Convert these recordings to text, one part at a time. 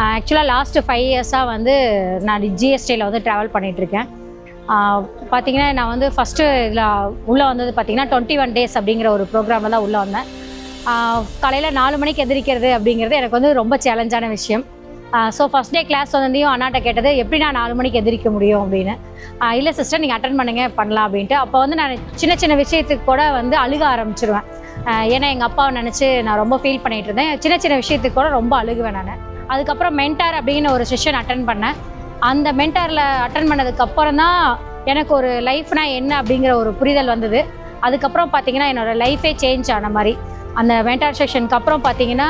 ஆக்சுவலாக லாஸ்ட்டு 5 இயர்ஸாக வந்து நான் ஜிஎஸ்டியில் வந்து ட்ராவல் பண்ணிகிட்ருக்கேன். பார்த்தீங்கன்னா நான் வந்து ஃபஸ்ட்டு இதில் உள்ளே வந்தது பார்த்தீங்கன்னா 21 டேஸ் அப்படிங்கிற ஒரு ப்ரோக்ராமில் தான் உள்ளே வந்தேன். காலையில் 4 மணிக்கு எந்திரிக்கிறது அப்படிங்கிறது எனக்கு வந்து ரொம்ப சேலஞ்சான விஷயம். ஸோ ஃபஸ்ட் டே கிளாஸ் வந்தையும் அண்ணாட்ட கேட்டது எப்படி நான் 4 மணிக்கு எந்திரிக்க முடியும் அப்படின்னு. இல்லை சிஸ்டர் நீங்கள் அட்டன் பண்ணலாம் அப்படின்ட்டு. அப்போ வந்து நான் சின்ன சின்ன விஷயத்துக்கு கூட வந்து அழுக ஆரம்பிச்சிருவேன். ஏன்னா எங்கள் அப்பாவை நினச்சி நான் ரொம்ப ஃபீல் பண்ணிகிட்டு இருந்தேன். சின்ன சின்ன விஷயத்துக்கு கூட ரொம்ப அழுகுவேன் நான். அதுக்கப்புறம் மென்டார் அப்படின்னு ஒரு செஷன் அட்டன் பண்ணேன். அந்த மென்டாரில் அட்டன் பண்ணதுக்கப்புறம் தான் எனக்கு ஒரு லைஃப்னா என்ன அப்படிங்கிற ஒரு புரிதல் வந்தது. அதுக்கப்புறம் பார்த்தீங்கன்னா என்னோடய லைஃபே சேஞ்ச் ஆன மாதிரி. அந்த மென்டார் செஷனுக்கு அப்புறம் பார்த்தீங்கன்னா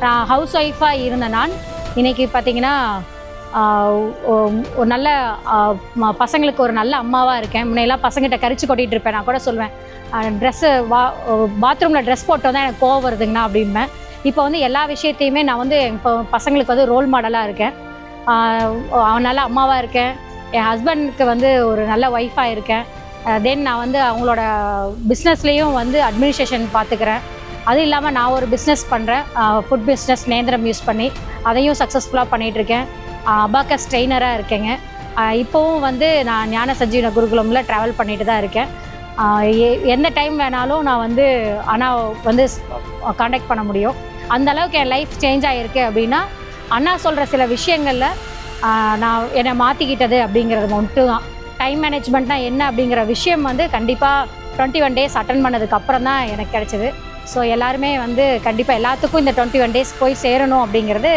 நான் ஹவுஸ் ஒய்ஃபாக இருந்த நான் இன்றைக்கி பார்த்தீங்கன்னா ஒரு நல்ல பசங்களுக்கு ஒரு நல்ல அம்மாவாக இருக்கேன். முன்னையெல்லாம் பசங்கிட்ட கரிச்சு கொட்டிகிட்டு இருப்பேன். நான் கூட சொல்வேன் ட்ரெஸ்ஸு பாத்ரூமில் ட்ரெஸ் போட்டு தான் எனக்கு கோவம் வருதுங்கண்ணா அப்படின்பேன். இப்போ வந்து எல்லா விஷயத்தையுமே நான் வந்து இப்போ பசங்களுக்கு வந்து ரோல் மாடலாக இருக்கேன். நல்ல அம்மாவாக இருக்கேன். என் ஹஸ்பண்டுக்கு வந்து ஒரு நல்ல ஒய்ஃபாக இருக்கேன். தென் நான் வந்து அவங்களோட பிஸ்னஸ்லேயும் வந்து அட்மினிஸ்ட்ரேஷன் பார்த்துக்கிறேன். அது இல்லாமல் நான் ஒரு பிஸ்னஸ் பண்ணுறேன். ஃபுட் பிஸ்னஸ் நேந்திரம் யூஸ் பண்ணி அதையும் சக்ஸஸ்ஃபுல்லாக பண்ணிகிட்ருக்கேன். அபாக்கஸ் ட்ரெயினராக இருக்கேங்க. இப்போவும் வந்து நான் ஞான சஞ்சீவன குருகுலமில் ட்ராவல் பண்ணிட்டு தான் இருக்கேன். எந்த டைம் வேணாலும் நான் வந்து அண்ணா வந்து காண்டாக்ட் பண்ண முடியும். அந்த அளவுக்கு என் லைஃப் சேஞ்ச் ஆகிருக்கு அப்படின்னா அண்ணா சொல்கிற சில விஷயங்களில் நான் என்னை மாற்றிக்கிட்டது அப்படிங்கிறது மட்டும் தான். டைம் மேனேஜ்மெண்ட்னா என்ன அப்படிங்கிற விஷயம் வந்து கண்டிப்பாக 21 டேஸ் அட்டன் பண்ணதுக்கு அப்புறம் தான் எனக்கு கிடைச்சிது. ஸோ எல்லாருமே வந்து கண்டிப்பாக எல்லாத்துக்கும் இந்த 21 டேஸ் போய் சேரணும் அப்படிங்கிறது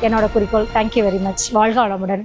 என்னோடய குறிக்கோள். Thank you very much. வாழ்க வளமுடன்.